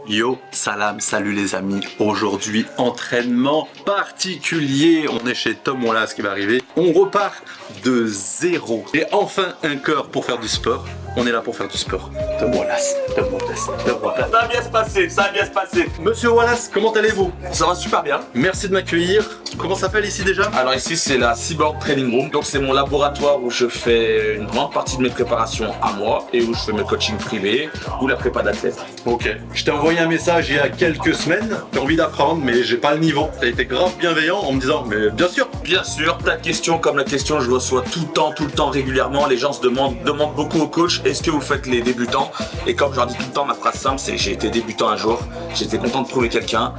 Yo, salam, salut les amis. Aujourd'hui, entraînement particulier. On est chez Tom Wallace qui va arriver. On repart de zéro. Et enfin un cœur pour faire du sport. On est là pour faire du sport. Tom Wallace, Tom Wallace, Tom Wallace. Ça va bien se passer, ça va bien se passer. Monsieur Wallace, comment allez-vous? Ça va super bien. Merci de m'accueillir. Comment ça s'appelle ici déjà? Alors ici c'est la Cyborg Training Room. Donc c'est mon laboratoire où je fais une grande partie de mes préparations à moi et où je fais mes coachings privés ou la prépa d'athlète. Ok. Je t'ai envoyé un message il y a quelques semaines. J'ai envie d'apprendre mais j'ai pas le niveau. T'as été grave bienveillant en me disant mais bien sûr. Bien sûr, ta question comme la question je reçois tout le temps régulièrement. Les gens se demandent beaucoup au coach, est-ce que vous faites les débutants? Et comme je leur dis tout le temps, ma phrase simple c'est j'ai été débutant un jour, j'étais content de trouver quelqu'un.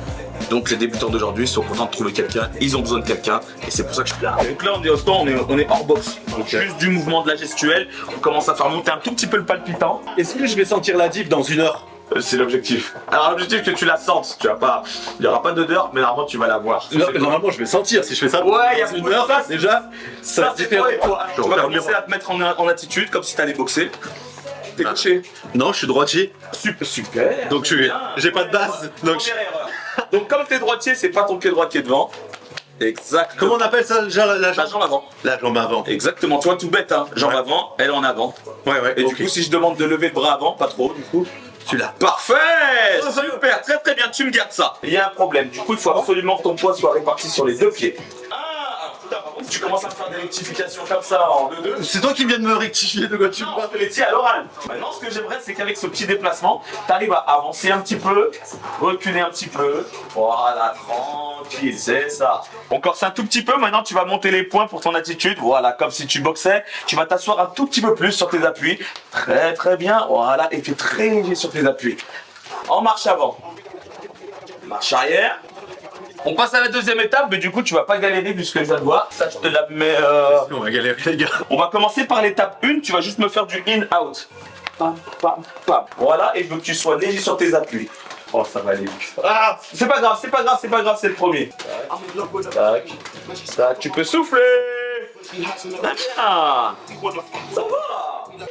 Donc les débutants d'aujourd'hui sont contents de trouver quelqu'un, ils ont besoin de quelqu'un et c'est pour ça que je suis là. Donc là on est au stand, on est hors boxe. Donc juste du mouvement de la gestuelle, on commence à faire monter un tout petit peu le palpitant. Est-ce que je vais sentir la diff dans une heure? C'est l'objectif. Alors l'objectif que tu la sentes, tu vas pas, il n'y aura pas d'odeur, mais normalement tu vas la voir. Non, mais normalement je vais sentir si je fais ça. Ouais, il y a dans une heure ça, déjà. Ça c'est toi et toi. Tu vas commencer à te mettre en attitude comme si tu allais boxer. T'es gaucher? Non, je suis droitier. Super. Donc j'ai pas de base. Donc Donc comme t'es droitier, c'est pas ton pied droit qui est devant. Exact. comment on appelle ça déjà la La jambe? jambe avant. La jambe avant. Exactement, toi tout bête hein. Jambe Ouais. avant, elle en avant. Ouais. Et ok. du coup si je demande de lever le bras avant, pas trop du coup. Celui-là. Parfait. Super, très bien, tu me gardes ça. Il y a un problème, du coup il faut absolument que ton poids soit réparti sur les deux pieds. Ah putain, par contre tu commences à me faire des rectifications comme ça en 2-2. C'est toi qui viens de me rectifier de quoi tu Non, parles. on fait les tirs à l'oral. Maintenant, ce que j'aimerais, c'est qu'avec ce petit déplacement, tu arrives à avancer un petit peu, reculer un petit peu. Voilà, tranquille, c'est ça. On corse un tout petit peu. Maintenant, tu vas monter les poings pour ton attitude. Voilà, comme si tu boxais. Tu vas t'asseoir un tout petit peu plus sur tes appuis. Très bien. Voilà, et tu es très léger sur tes appuis. En marche avant. Marche arrière. On passe à la deuxième étape, mais du coup, tu vas pas galérer vu ce que je viens de voir. Ça, je te la mets. On va galérer les gars. On va commencer par l'étape 1, tu vas juste me faire du in-out. Pam, pam, pam. Voilà, et je veux que tu sois léger sur tes appuis. Oh, ça va aller vite. Ah, c'est pas grave, c'est le premier. Tac, tac, tu peux souffler. Très bien. Ça va.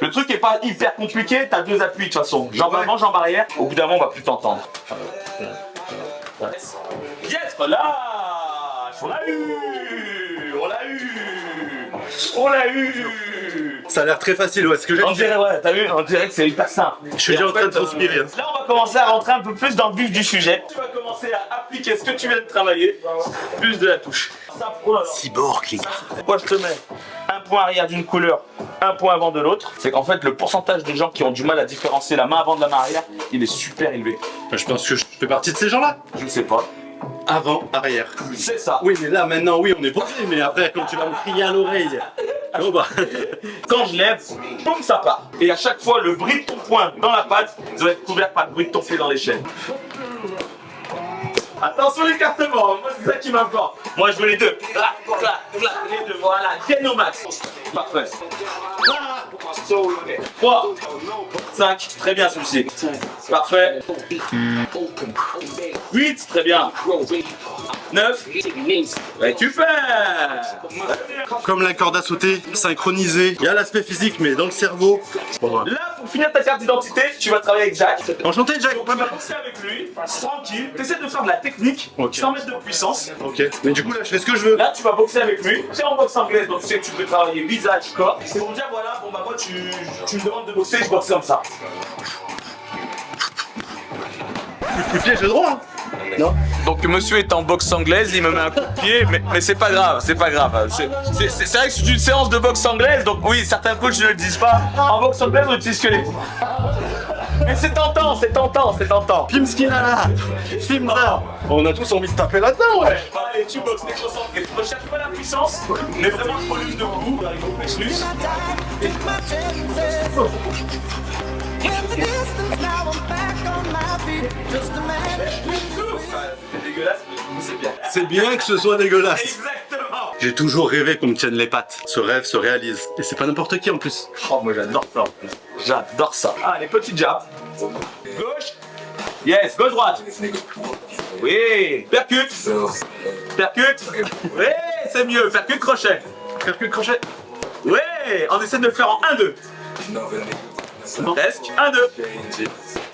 Le truc est pas hyper compliqué, t'as deux appuis de toute façon. Jambe avant, jambe arrière. Au bout d'un moment, on va plus t'entendre. Yes, relâche. On l'a eu. On l'a eu. Ça a l'air très facile, ouais. Ce que j'ai On dirait, ouais, t'as vu, on dirait que c'est hyper simple. Je suis déjà en train de transpirer. Là, on va commencer à rentrer un peu plus dans le vif du sujet. Tu vas commencer à appliquer ce que tu viens de travailler, plus de la touche. Ça, oh là là. Cyborg, les gars. Pourquoi je te mets un point arrière d'une couleur, un point avant de l'autre? C'est qu'en fait, le pourcentage des gens qui ont du mal à différencier la main avant de la main arrière, il est super élevé. Je pense que je fais partie de ces gens-là. Je sais pas. Avant, arrière. C'est ça. Oui, mais là, maintenant, oui, on est posé. Mais après, quand tu vas me crier à l'oreille. Oh bah. Quand je lève, boum, ça part. Et à chaque fois, le bruit de ton poing dans la patte doit être couvert par le bruit de ton pied dans l'échelle. Attention l'écartement, moi c'est ça qui m'importe. Moi je veux les deux. Là, les deux, voilà, gaine au max. Parfait. 3, 5, très bien celui-ci. Parfait. 8, très bien. 9, et tu fais. Comme la corde à sauter, synchronisé. Il y a l'aspect physique, mais dans le cerveau. Bon, ouais. Là, pour finir ta carte d'identité, tu vas travailler avec Jack. Enchanté, Jack. Donc, tu vas bosser avec lui, tranquille. Tu essaies de faire de la technique, Ok. sans mettre de puissance. Ok. Mais du coup, là, je fais ce que je veux. Là, tu vas boxer avec lui. C'est en boxe anglaise, donc tu sais que tu peux travailler visage, corps. C'est pour dire, voilà, bon bah moi, tu me demandes de boxer, je boxe comme ça. Le pied, j'ai le droit, hein. Non. Donc monsieur est en boxe anglaise, il me met un coup de pied, mais c'est pas grave, c'est pas grave. C'est vrai que c'est une séance de boxe anglaise, donc oui, certains coachs ne le disent pas. En boxe anglaise, on utilise que les... Mais c'est tentant. Filme ce qu'il a là. Filme ça. On a tous envie de taper là-dedans, ouais. Allez, tu boxes, t'es concentré. Tu recherches pas la puissance, mais vraiment le volume de coup, avec au plus. C'est dégueulasse, mais c'est bien. C'est bien que ce soit dégueulasse. Exactement. J'ai toujours rêvé qu'on me tienne les pattes. Ce rêve se réalise. Et c'est pas n'importe qui en plus. Oh, moi j'adore ça. J'adore ça. Allez, petit jab. Gauche. Yes, gauche droite. Oui. Percute. Percute. Oui, c'est mieux. Percute crochet. Percute crochet. Oui. On essaie de le faire en 1-2. Presque. 1-2.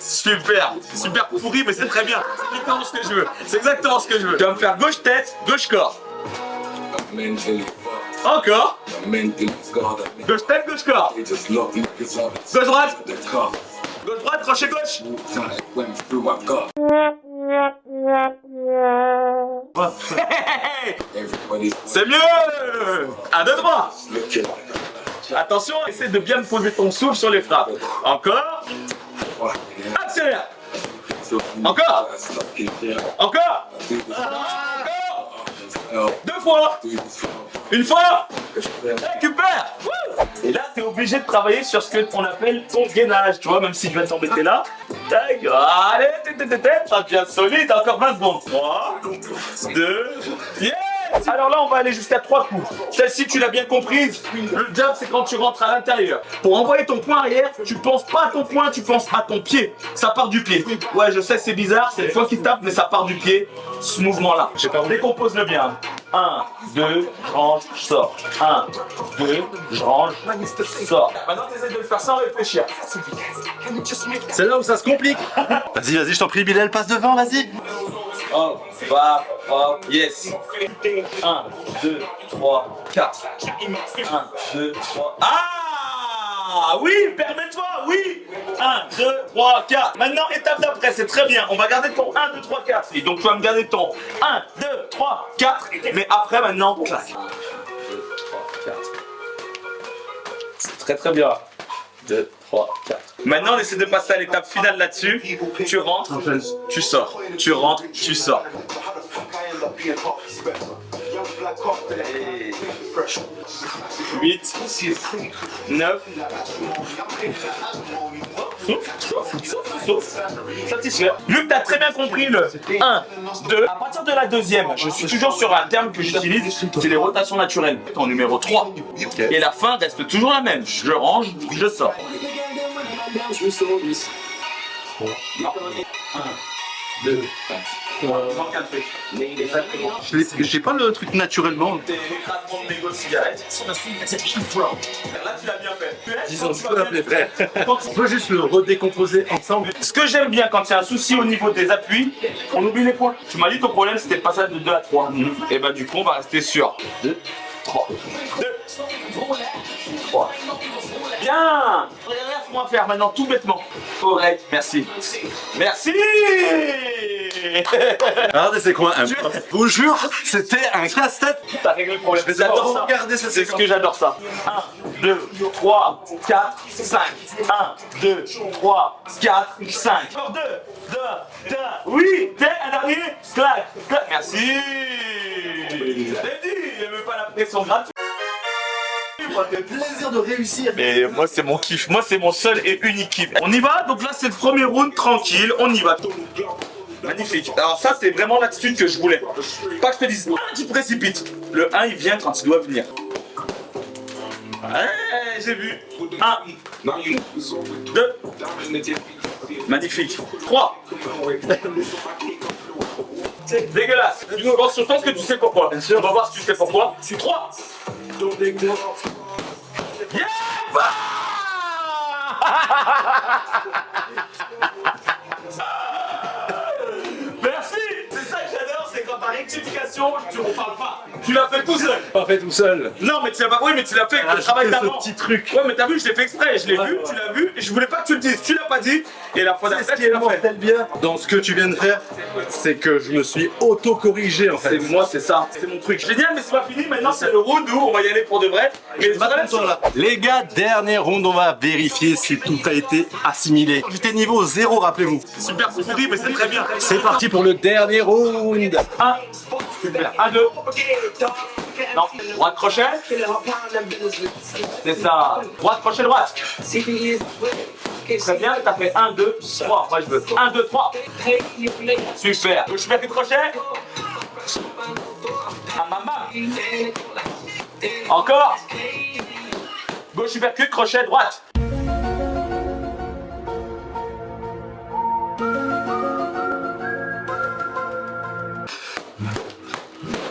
Super, super pourri, mais c'est très bien. C'est exactement ce que je veux. C'est exactement ce que je veux. Tu vas me faire gauche tête, gauche corps. Encore. Gauche tête, gauche corps. Gauche droite. Gauche droite, crochet gauche. C'est mieux. 1, 2, 3. Attention, essaie de bien poser ton souffle sur les frappes. Encore. Accélère. Encore. Encore. Encore. 2 fois. 1 fois. Récupère. Et là, tu es obligé de travailler sur ce qu'on appelle ton gainage, tu vois, même si je vais t'embêter là. Tac. Allez, ça devient solide. Encore 20 secondes. 3, 2, yes. Alors là, on va aller jusqu'à 3 coups. Celle-ci, tu l'as bien comprise. Le jab, c'est quand tu rentres à l'intérieur. Pour envoyer ton poing arrière, tu penses pas à ton poing, tu penses à ton pied. Ça part du pied. Ouais, je sais, c'est bizarre, c'est toi qui tapes, mais ça part du pied. Ce mouvement-là. Décompose-le bien. 1, 2, je range, je sors. 1, 2, je range, je sors. Maintenant, tu essaies de le faire sans réfléchir. C'est là où ça se complique. Vas-y, vas-y, je t'en prie, Bilal, passe devant, vas-y. Hop, va, hop, yes. 1, 2, 3, 4. 1, 2, 3. Ah oui, permets-toi, oui. 1, 2, 3, 4. Maintenant, étape d'après, c'est très bien. On va garder ton 1, 2, 3, 4. Et donc, tu vas me garder ton 1, 2, 3, 4. Mais après, maintenant, clac. 1, 2, 3, 4. C'est très très bien. 2, 3, 4. Maintenant, on essaie de passer à l'étape finale là-dessus. Tu rentres, tu sors. Tu rentres, tu sors. 8, 9. Souffle. Satisfait. Vu que tu as très bien compris le 1, 2, à partir de la deuxième, je suis toujours sur un terme que j'utilise, c'est les rotations naturelles. En numéro 3. Et la fin reste toujours la même. Je range, je sors. 1, 2, 3, J'ai pas le truc naturellement. T'es l'écrasement de mégots de cigarettes. Là, tu l'as bien fait. Disons, les frères. On peut juste le redécomposer ensemble. Ce que j'aime bien quand il y a un souci au niveau des appuis, on oublie les points. Tu m'as dit ton problème c'était le passage de 2 à 3. Et bah du coup on va rester sur 2, 3. 2, 3. Bien. Laisse-moi faire maintenant tout bêtement. Correct, merci. Merci. Regardez, c'est quoi un... Je vous jure, c'était un casse-tête. T'as réglé le problème. J'adore ça. Regardez, c'est ce que j'adore ça. 1, 2, 3, 4, 5. 1, 2, 3, 4, 5. Encore 2, 2, 2. Oui, t'es un dernier. Clac, clac. Merci. T'as dit, il n'aime pas la pression gratuite. Ça fait plaisir de réussir. Mais moi c'est mon kiff, moi c'est mon seul et unique kiff. On y va, donc là c'est le premier round tranquille, on y va. Magnifique. Alors ça c'est vraiment l'attitude que je voulais. Pas que je te dise, tu te précipites. Le 1 il vient quand il doit venir. Ouais, j'ai vu. 1, 2, magnifique. 3. Dégueulasse. Je pense que tu sais pourquoi. On va voir si tu sais pourquoi. 3. Yeah! Merci! C'est ça que j'adore, c'est quand ta rectification, tu ne parles pas. Tu l'as fait tout seul. Pas fait tout seul. Non, mais tu l'as pas. Oui, mais tu l'as fait avec le travail d'avant. Ce petit truc. Ouais, mais t'as vu, je l'ai fait exprès. Je l'ai vu, tu l'as vu. Et je voulais pas que tu le dises. Tu l'as pas dit. Et la fois d'après, tu l'as fait. Bien dans ce que tu viens de faire, c'est que je me suis auto-corrigé en fait. C'est moi, c'est ça. C'est mon truc. Génial, mais c'est pas fini. Maintenant, c'est le round où on va y aller pour de vrai. Mais Les gars, dernier round, on va vérifier si tout a été assimilé. J'étais niveau 0, rappelez-vous. super, c'est pourri, mais c'est très bien. C'est parti pour le dernier round. 1, super. 1, 2. Non, droite crochet. C'est ça. Droite crochet, droite. Très bien, t'as fait 1, 2, 3. Moi je veux 1, 2, 3. Super. Je mets plus de crochet. Ah, maman. Encore. Gauche uppercut, crochet, droite.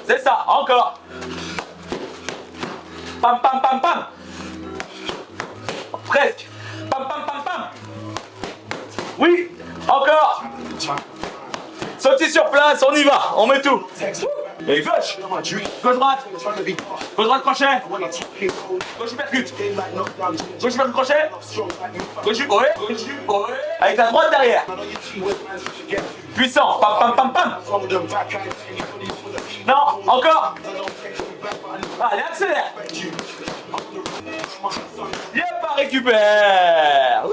C'est ça, encore. Pam pam pam pam. Presque. Pam pam pam pam. Oui. Encore. Sautez sur place, on y va, on met tout. Et gauche, gauche droite, crochet, gauche percute, gauche percute crochet, gauche ouais, avec la droite derrière. Puissant, pam pam pam pam. Non, encore. Allez, accélère. Yep, récupère.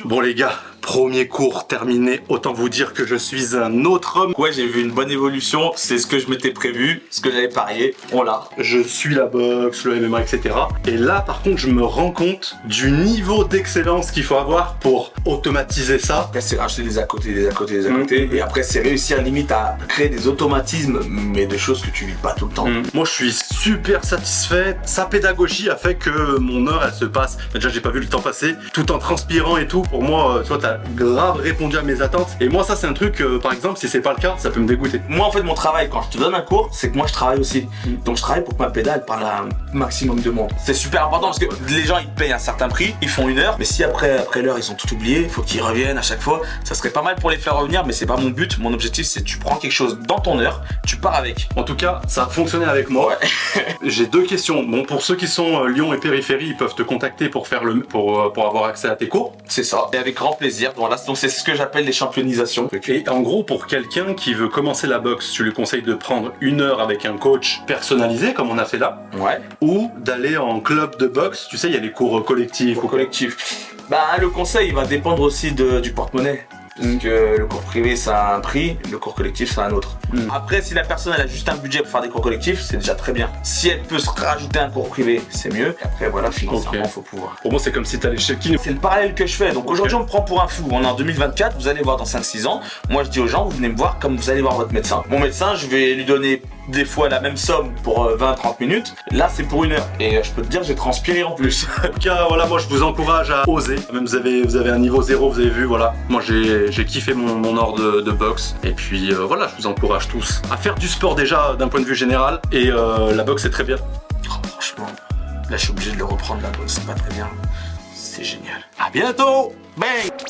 Bon les gars, premier cours terminé, autant vous dire que je suis un autre homme. Ouais, j'ai vu une bonne évolution, c'est ce que je m'étais prévu, ce que j'avais parié, on l'a. Je suis la boxe, le MMA, etc. Et là par contre je me rends compte du niveau d'excellence qu'il faut avoir pour automatiser ça. Après c'est racheter des à côté, et après c'est réussir limite à créer des automatismes, mais des choses que tu vis pas tout le temps. Moi je suis super satisfait, sa pédagogie a fait que mon heure elle se passe, déjà j'ai pas vu le temps passer, tout en transpirant et tout. Pour moi, tu vois, t'as grave répondu à mes attentes. Et moi, ça, c'est un truc, par exemple, si c'est pas le cas, ça peut me dégoûter. Moi, en fait, mon travail, quand je te donne un cours, c'est que moi, je travaille aussi. Donc, je travaille pour que ma pédale parle à un maximum de monde. C'est super important parce que les gens, ils payent un certain prix, ils font une heure, mais si après l'heure, ils ont tout oublié, il faut qu'ils reviennent à chaque fois. Ça serait pas mal pour les faire revenir, mais c'est pas mon but. Mon objectif, c'est que tu prends quelque chose dans ton heure, tu pars avec. En tout cas, ça a fonctionné avec moi. Ouais. J'ai deux questions. Bon, pour ceux qui sont Lyon et périphérie, ils peuvent te contacter pour faire pour avoir accès à tes cours. C'est ça. Et avec grand plaisir. Voilà, donc c'est ce que j'appelle les championisations. Et en gros, pour quelqu'un qui veut commencer la boxe, tu lui conseilles de prendre une heure avec un coach personnalisé, comme on a fait là. Ouais. Ou d'aller en club de boxe. Tu sais, il y a les cours collectifs. Bah, le conseil, il va dépendre aussi du porte-monnaie. Parce que le cours privé ça a un prix, le cours collectif ça a un autre. Après, si la personne elle a juste un budget pour faire des cours collectifs, c'est déjà très bien. Si elle peut se rajouter un cours privé, c'est mieux. Et après voilà, financièrement faut pouvoir. Pour moi c'est comme si t'allais chez le kiné. C'est le parallèle que je fais. Donc aujourd'hui on me prend pour un fou. On est en 2024, vous allez voir dans 5-6 ans. Moi je dis aux gens, vous venez me voir comme vous allez voir votre médecin. Mon médecin, je vais lui donner des fois la même somme pour 20-30 minutes. Là c'est pour une heure. Et je peux te dire, j'ai transpiré en plus. En tout cas, voilà, moi je vous encourage à oser. Même vous avez un niveau 0, vous avez vu, voilà. Moi j'ai kiffé mon heure de boxe. Et puis voilà, je vous encourage tous à faire du sport déjà d'un point de vue général. Et la boxe c'est très bien. Oh, franchement, là je suis obligé de le reprendre la boxe, c'est pas très bien. C'est génial. À bientôt. Bang.